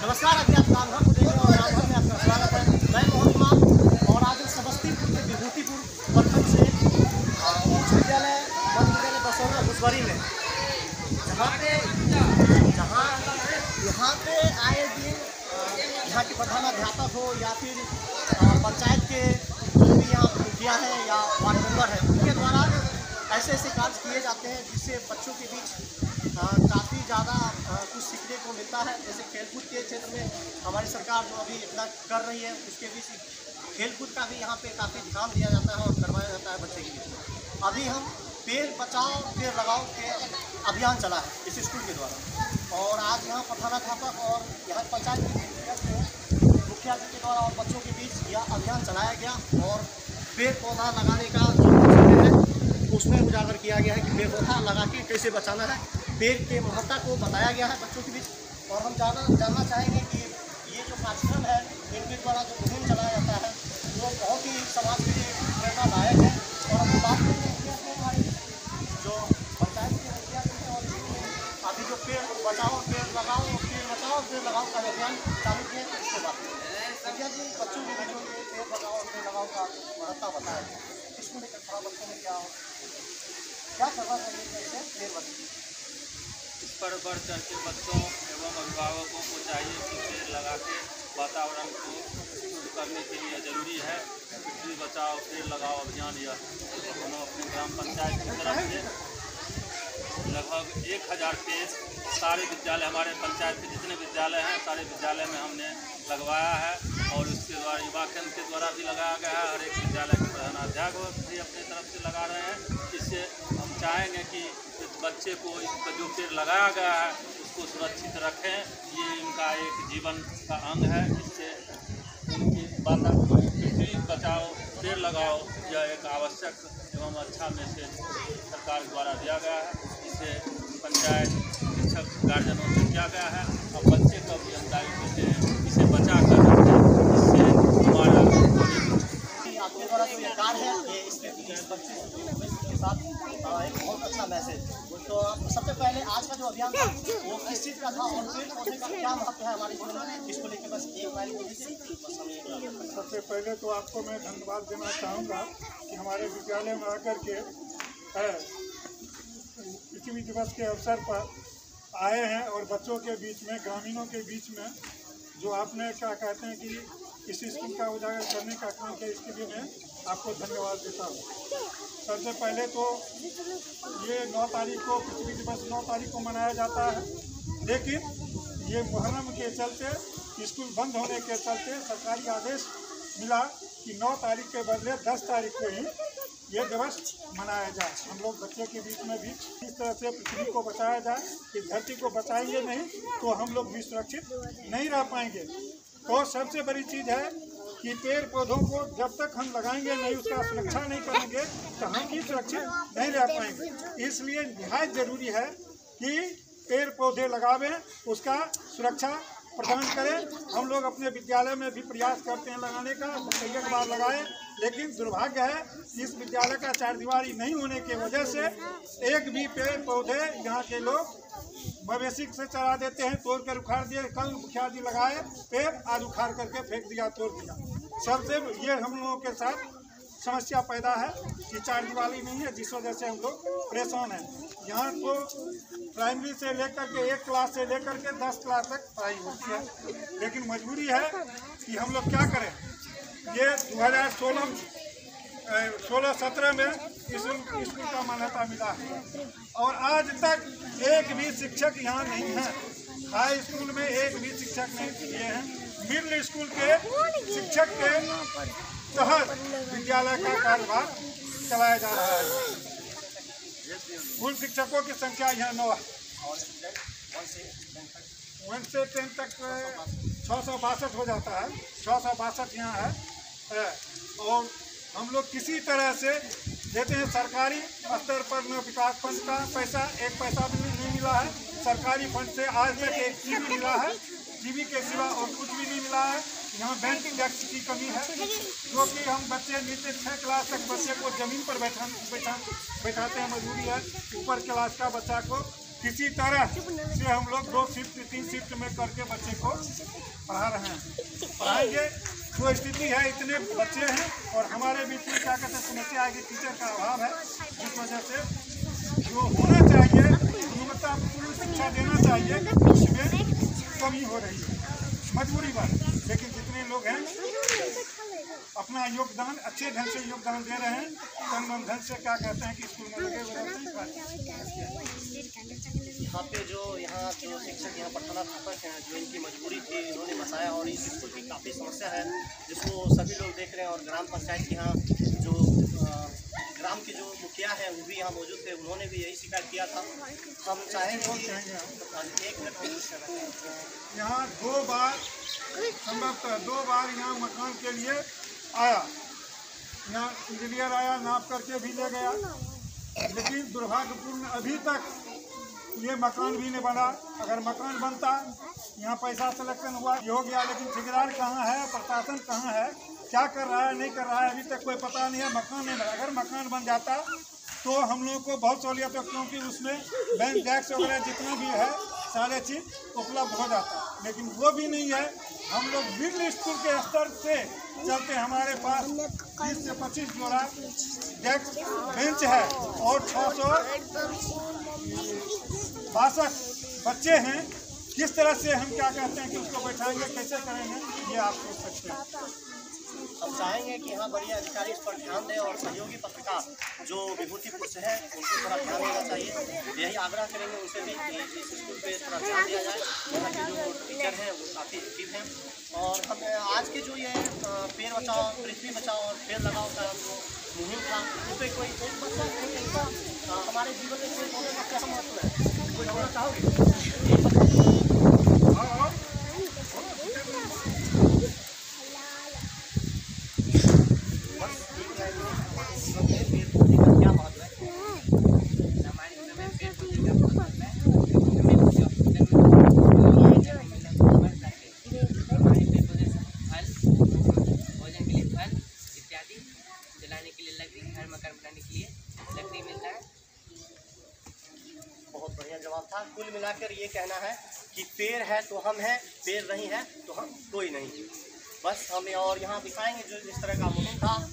नमस्कार, अभी आप रामघर को देखें और रामघर में आपका स्वागत है। मैं मोहन कुमार और आज समस्तीपुर के विभूतिपुर प्रखंड से उच्च विद्यालय मध्य विद्यालय बसौना घुसवरी में यहाँ पे आए दिन यहाँ के प्रधानाध्यापक हो या फिर पंचायत के जो भी यहाँ मुखिया है या वार्ड मेंबर है, उनके द्वारा ऐसे ऐसे कार्य किए जाते हैं जिससे बच्चों के बीच काफ़ी ज़्यादा कुछ सीखने को मिलता है। जैसे खेलकूद के क्षेत्र में हमारी सरकार जो अभी इतना कर रही है, उसके बीच खेलकूद का भी यहाँ पे काफ़ी ध्यान दिया जाता है और करवाया जाता है बच्चे के बीच में। अभी हम पेड़ बचाओ पेड़ लगाओ के अभियान चला है इस स्कूल के द्वारा, और आज यहाँ प्रधानाध्यापक और यहाँ पंचायत के मुखिया जी के द्वारा और बच्चों के बीच यह अभियान चलाया गया और पेड़ पौधा लगाने का जो है उसमें उजागर किया गया है कि पेड़ पौधा लगा के कैसे बचाना है। पेड़ के महत्ता को बताया गया है बच्चों के बीच, और हम जानना चाहेंगे कि ये जो कार्यक्रम है इनके द्वारा जो मुहिम चलाया जाता है वो बहुत ही समाज के लिए प्रेरणादायक है। और हम बात करेंगे हमारे जो पंचायत के मुखिया जी हैं और अभी जो पेड़ बचाओ पेड़ लगाओ पेड़ लगाओ का अभियान चालू किया है, इसके बाद मुखिया जी बच्चों के बीच में पेड़ लगाओ का महत्ता बताया इसको लेकर थोड़ा बच्चों में क्या करना चाहिए कैसे पेड़ बचे। इस पर बढ़ चढ़ के बच्चों एवं अभिभावकों को चाहिए कि पेड़ लगा के वातावरण को शुद्ध करने के लिए ज़रूरी है। पृथ्वी बचाओ पेड़ लगाओ अभियान यह हम अपने ग्राम पंचायत की तरफ से लगभग 1000 पेड़ सारे विद्यालय, हमारे पंचायत के जितने विद्यालय हैं सारे विद्यालय में हमने लगवाया है, और उसके द्वारा युवा केंद्र के द्वारा भी लगाया गया है। हर एक विद्यालय के प्रधानाध्यापक भी अपनी तरफ से लगा रहे हैं। इससे हम चाहेंगे कि बच्चे को जो पेड़ लगाया गया है उसको सुरक्षित रखें, ये इनका एक जीवन का अंग है। इससे उनकी पृथ्वी बचाओ पेड़ लगाओ यह एक आवश्यक एवं अच्छा मैसेज सरकार द्वारा दिया गया है। इसे पंचायत शिक्षक गार्जियनों से किया गया है। अब बच्चे को भी हम दायित्व देते हैं इसे बचा कर रखें, इससे हमारा आपके द्वारा जो ये कार्य है ये इसके बच्चे के साथ एक बहुत अच्छा मैसेज। तो सबसे पहले आज का जो अभियान था वो किस चीज़ का था और पेड़ पौधे का क्या महत्व है हमारे जीवन में, इसको लेकर बस एक बार सबसे पहले तो आपको मैं धन्यवाद देना चाहूँगा कि हमारे विद्यालय में आकर के पृथ्वी दिवस के अवसर पर आए हैं और बच्चों के बीच में ग्रामीणों के बीच में जो आपने क्या कहते हैं कि इस स्कूल का उजागर करने का काम किया, इसके लिए मैं आपको धन्यवाद देता हूँ। सबसे पहले तो ये 9 तारीख को पृथ्वी दिवस 9 तारीख को मनाया जाता है, लेकिन ये मुहर्रम के चलते स्कूल बंद होने के चलते सरकारी आदेश मिला कि 9 तारीख के बदले 10 तारीख को ही ये दिवस मनाया जाए। हम लोग बच्चे के बीच में भी इस तरह से पृथ्वी को बचाया जाए कि धरती को बचाएंगे नहीं तो हम लोग भी सुरक्षित नहीं रह पाएंगे। तो सबसे बड़ी चीज़ है कि पेड़ पौधों को जब तक हम लगाएंगे नहीं, उसका सुरक्षा नहीं करेंगे तो हम भी सुरक्षित नहीं रह पाएंगे। इसलिए निहायत ज़रूरी है कि पेड़ पौधे लगावें, उसका सुरक्षा प्रदान करें। हम लोग अपने विद्यालय में भी प्रयास करते हैं लगाने का, कई बार लगाए, लेकिन दुर्भाग्य है इस विद्यालय का चारदीवारी नहीं होने की वजह से एक भी पेड़ पौधे यहाँ के लोग मवेशी से चरा देते हैं, तोड़ कर उखाड़ दिए। कल मुखिया जी लगाए पेड़, आज उखाड़ करके फेंक दिया, तोड़ दिया। सबसे ये हम लोगों के साथ समस्या पैदा है कि चारदीवारी नहीं है, जिस वजह से हम लोग परेशान हैं। यहाँ को प्राइमरी से लेकर के 1 क्लास से लेकर के 10 क्लास तक पढ़ाई होती है, लेकिन मजबूरी है कि हम लोग क्या करें। ये 2016-17 में इस स्कूल का मान्यता मिला है और आज तक एक भी शिक्षक यहाँ नहीं है। हाई स्कूल में एक भी शिक्षक नहीं किए हैं। मिडिल स्कूल के शिक्षक के तहत विद्यालय का कार्यभार चलाया जा रहा है। कुल शिक्षकों की संख्या यहाँ 9 है। 1 से 10 तक 662 हो जाता है, 662 यहाँ है। और हम लोग किसी तरह से देते हैं, सरकारी स्तर पर न विकास फंड का पैसा एक पैसा भी नहीं मिला है। सरकारी फंड से आज तक एक जीबी मिला है, जीबी के सिवा और कुछ भी नहीं मिला है। यहाँ बैंकिंग डेस्क की कमी है, जो कि हम बच्चे नीचे 6 क्लास तक बच्चे को ज़मीन पर बैठाते हैं। मजबूरी है ऊपर क्लास का बच्चा को किसी तरह से हम लोग 2 शिफ्ट 3 शिफ्ट में करके बच्चे को पढ़ा रहे हैं, पढ़ाएंगे। वो स्थिति है, इतने बच्चे हैं और हमारे बीच में क्या कहते हैं समस्या है कि टीचर का अभाव है, जिस वजह से जो होना चाहिए गुणवत्तापूर्ण शिक्षा देना चाहिए उसमें कमी हो रही है, मजबूरी बात। लेकिन जितने लोग हैं अपना योगदान अच्छे ढंग से योगदान दे रहे हैं, तन मन धन से क्या कहते हैं कि स्कूल में लगे हुए रहते हैं। यहाँ पे जो शिक्षक यहाँ प्रधानाध्यापक हैं, जो इनकी मजबूरी थी इन्होंने बताया, और इस स्कूल की काफ़ी समस्या है जिसको सभी लोग देख रहे हैं। और ग्राम पंचायत के यहाँ जो ग्राम के जो मुखिया हैं वो भी यहाँ मौजूद थे, उन्होंने भी यही शिकायत किया था। हम चाहेंगे एक मिनट, यहाँ 2 बार संभवतः 2 बार यहाँ मकान के लिए आया, यहाँ इंजीनियर आया, नाप करके भी ले गया, लेकिन दुर्भाग्यपूर्ण अभी तक ये मकान भी नहीं बना। अगर मकान बनता, यहाँ पैसा सिलेक्शन हुआ ये हो गया, लेकिन ठेकेदार कहाँ है, प्रशासन कहाँ है, क्या कर रहा है नहीं कर रहा है, अभी तक कोई पता नहीं है। मकान नहीं बना, अगर मकान बन जाता तो हम लोगों को बहुत सहूलियत है, क्योंकि उसमें बैंक टैक्स वगैरह जितना भी है सारे चीज़ उपलब्ध हो जाता, लेकिन वो भी नहीं है। हम लोग मिडिल स्कूल के स्तर से चलते हमारे पास 30 से 25 जोड़ा डेस्क बेंच है और 662 बच्चे हैं। किस तरह से हम क्या कहते हैं कि उसको बैठाएंगे, कैसे करेंगे, ये आप सोच सकते हैं। हम चाहेंगे कि यहाँ बड़ी अधिकारी इस पर ध्यान दें और सहयोगी पत्रकार जो विभूतिपुर से है उनको थोड़ा ध्यान देना चाहिए। यही आग्रह करेंगे उनसे भी कि इस स्कूल पे थोड़ा ध्यान दिया जाए। यहाँ के जो टीचर हैं वो काफ़ी एक्टिव हैं, और हम आज के जो ये पेड़ बचाओ पृथ्वी बचाओ और पेड़ लगाओ का जो मुहिम था, उस पर कोई एक बच्चा हमारे जीवन में कोई पौधे का क्या महत्व है, कोई जोड़ना चाहोगे? क्या महत्व है? जलाने के लिए लकड़ी, घर मकान बनाने के लिए लकड़ी मिलता है। बहुत बढ़िया जवाब था। कुल मिलाकर ये कहना है कि पेड़ है तो हम हैं, पेड़ नहीं है तो हम कोई नहीं। बस हमें और यहाँ दिखाएंगे जो इस तरह का मुहिम था,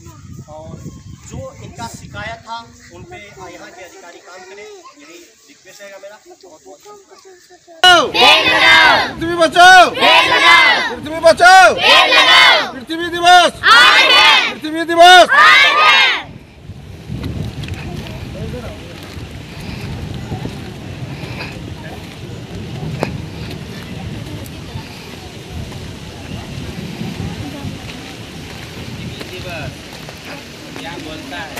और जो इनका शिकायत था उन पे यहाँ के अधिकारी काम करें, यही रिक्वेस्ट है मेरा। बहुत बहुत पृथ्वी बचाओ, पृथ्वी बचाओ, पृथ्वी दिवस, पृथ्वी दिवस। क्या बोलता है?